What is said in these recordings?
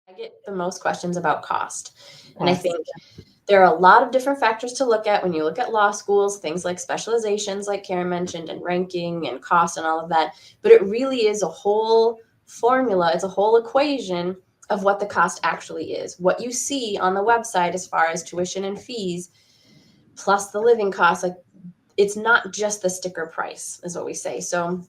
I get the most questions about cost. And I Cost. think there are a lot of different factors to look at when you look at law schools, things like specializations, like Karen mentioned, and ranking and cost and all of that. But it really is a whole formula, it's a whole equation of what the cost actually is. What you see on the website as far as tuition and fees, plus the living costs, like it's not just the sticker price, is what we say. So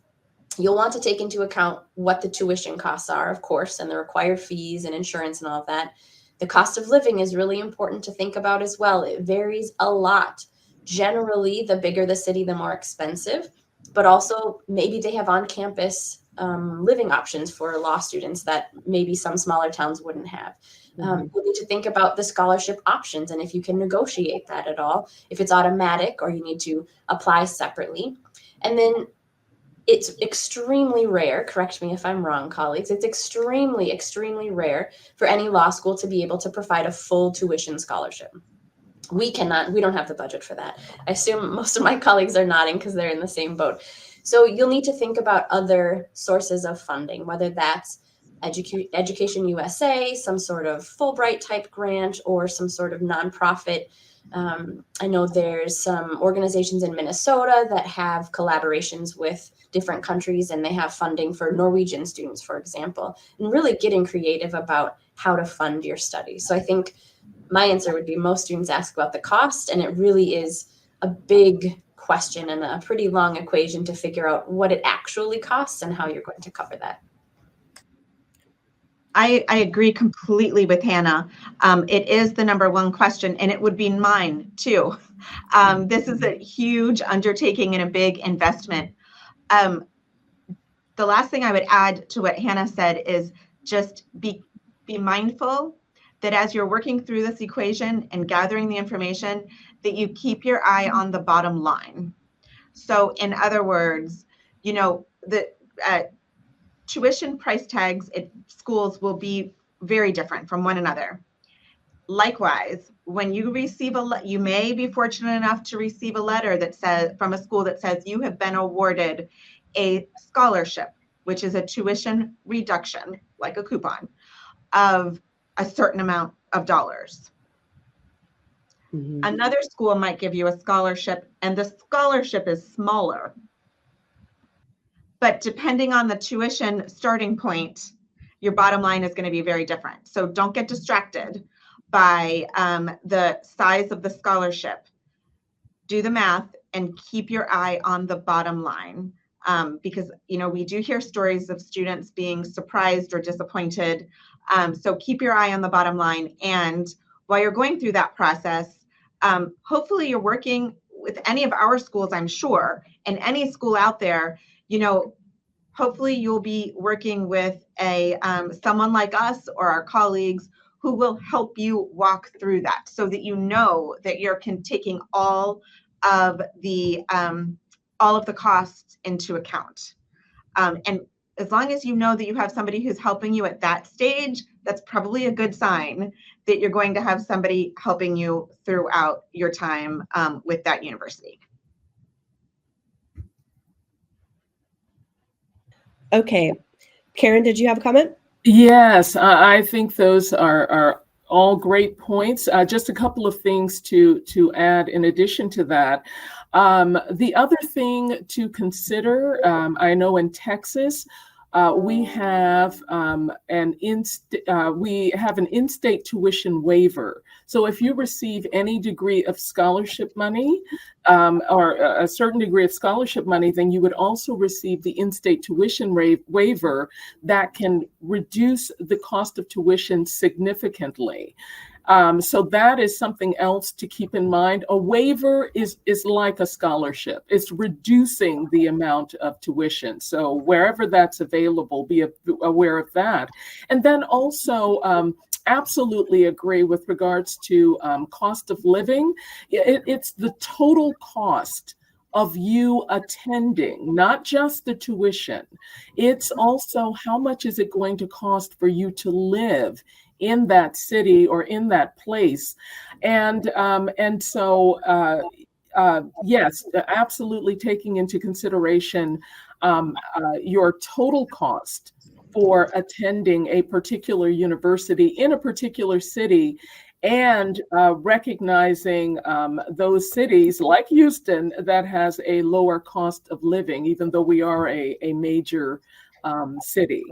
you'll want to take into account what the tuition costs are, of course, and the required fees and insurance and all of that. The cost of living is really important to think about as well. It varies a lot. Generally, the bigger the city, the more expensive, but also maybe they have on campus living options for law students that maybe some smaller towns wouldn't have. You need to think about the scholarship options and if you can negotiate that at all, if it's automatic or you need to apply separately. And then it's extremely rare, correct me if I'm wrong, colleagues, it's extremely, extremely rare for any law school to be able to provide a full tuition scholarship. We don't have the budget for that. I assume most of my colleagues are nodding because they're in the same boat. So you'll need to think about other sources of funding, whether that's Education USA, some sort of Fulbright type grant, or some sort of nonprofit. I know there's some organizations in Minnesota that have collaborations with different countries and they have funding for Norwegian students, for example, and really getting creative about how to fund your studies. So I think my answer would be most students ask about the cost, and it really is a big question and a pretty long equation to figure out what it actually costs and how you're going to cover that. I agree completely with Hannah. It is the number one question, and it would be mine too. This is a huge undertaking and a big investment. The last thing I would add to what Hannah said is just be mindful that as you're working through this equation and gathering the information, that you keep your eye on the bottom line. So in other words, the tuition price tags at schools will be very different from one another. Likewise, when you receive you may be fortunate enough to receive a letter that says from a school that says you have been awarded a scholarship, which is a tuition reduction, like a coupon, of a certain amount of dollars. Mm-hmm. Another school might give you a scholarship, and the scholarship is smaller. But depending on the tuition starting point, your bottom line is going to be very different. So don't get distracted by the size of the scholarship. Do the math and keep your eye on the bottom line. Because, we do hear stories of students being surprised or disappointed. So keep your eye on the bottom line. And while you're going through that process, hopefully you're working with any of our schools, I'm sure, and any school out there, hopefully you'll be working with someone like us or our colleagues who will help you walk through that so that that you're taking all of the costs into account. And as long as you know that you have somebody who's helping you at that stage, that's probably a good sign that you're going to have somebody helping you throughout your time with that university. Okay. Karen, did you have a comment? Yes, I think those are all great points. Just a couple of things to add in addition to that. The other thing to consider, I know in Texas, we have an in-state tuition waiver. So if you receive any degree of scholarship money or a certain degree of scholarship money, then you would also receive the in-state tuition waiver that can reduce the cost of tuition significantly. So that is something else to keep in mind. A waiver is like a scholarship. It's reducing the amount of tuition. So wherever that's available, be aware of that. And then also, absolutely agree with regards to cost of living. It's the total cost of you attending, not just the tuition. It's also how much is it going to cost for you to live in that city or in that place. And so, yes, absolutely taking into consideration your total cost for attending a particular university in a particular city, and recognizing those cities like Houston that has a lower cost of living, even though we are a major city.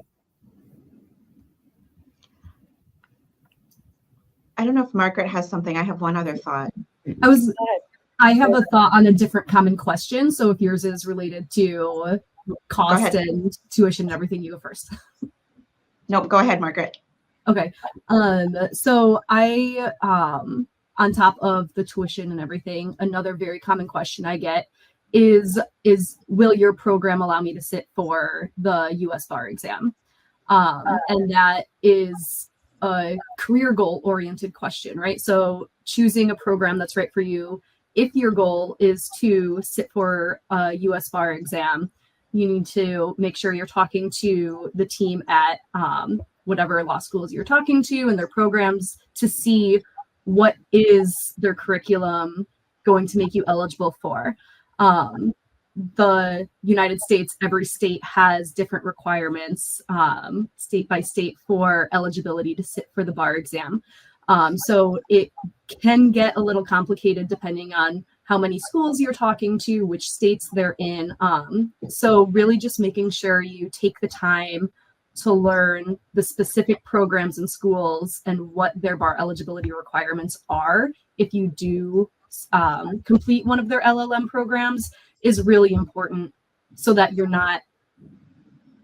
I don't know if Margaret has something. I have one other thought. I have a thought on a different common question. So if yours is related to cost and tuition and everything, you go first. Nope, go ahead, Margaret. Okay. So I, on top of the tuition and everything, another very common question I get is will your program allow me to sit for the US bar exam? And that is a career goal oriented question, right? So choosing a program that's right for you. If your goal is to sit for a US bar exam, you need to make sure you're talking to the team at whatever law schools you're talking to and their programs to see what is their curriculum going to make you eligible for. The United States, every state has different requirements, state by state, for eligibility to sit for the bar exam. So it can get a little complicated depending on how many schools you're talking to, which states they're in. So really just making sure you take the time to learn the specific programs and schools and what their bar eligibility requirements are if you do complete one of their LLM programs is really important, so that you're not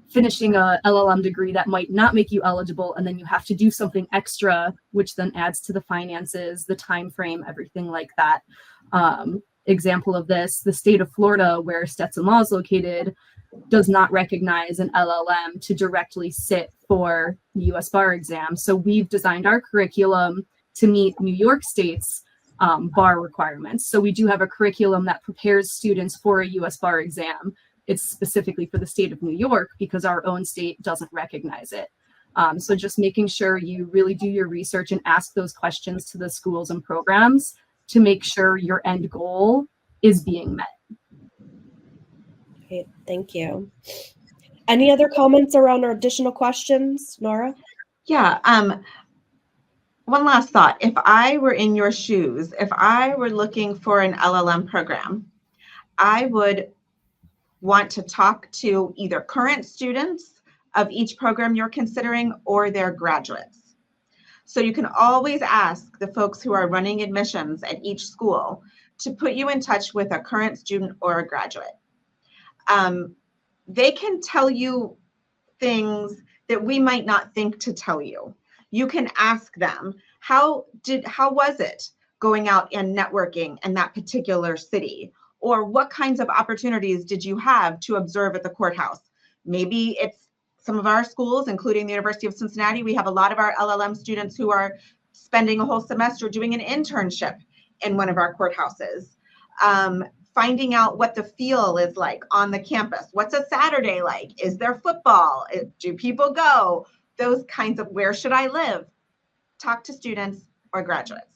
finishing a LLM degree that might not make you eligible, and then you have to do something extra, which then adds to the finances, the time frame, everything like that. Example of this, the state of Florida, where Stetson Law is located, does not recognize an LLM to directly sit for the US bar exam. So we've designed our curriculum to meet New York State's bar requirements. So we do have a curriculum that prepares students for a US bar exam. It's specifically for the state of New York because our own state doesn't recognize it. So just making sure you really do your research and ask those questions to the schools and programs to make sure your end goal is being met. Okay, thank you. Any other comments around or additional questions, Nora? Yeah. One last thought. If I were in your shoes, if I were looking for an LLM program, I would want to talk to either current students of each program you're considering or their graduates. So you can always ask the folks who are running admissions at each school to put you in touch with a current student or a graduate. They can tell you things that we might not think to tell you. You can ask them, how was it going out and networking in that particular city? Or what kinds of opportunities did you have to observe at the courthouse? Maybe it's some of our schools, including the University of Cincinnati. We have a lot of our LLM students who are spending a whole semester doing an internship in one of our courthouses. Finding out what the feel is like on the campus. What's a Saturday like? Is there football? Do people go? Those kinds of, where should I live? Talk to students or graduates.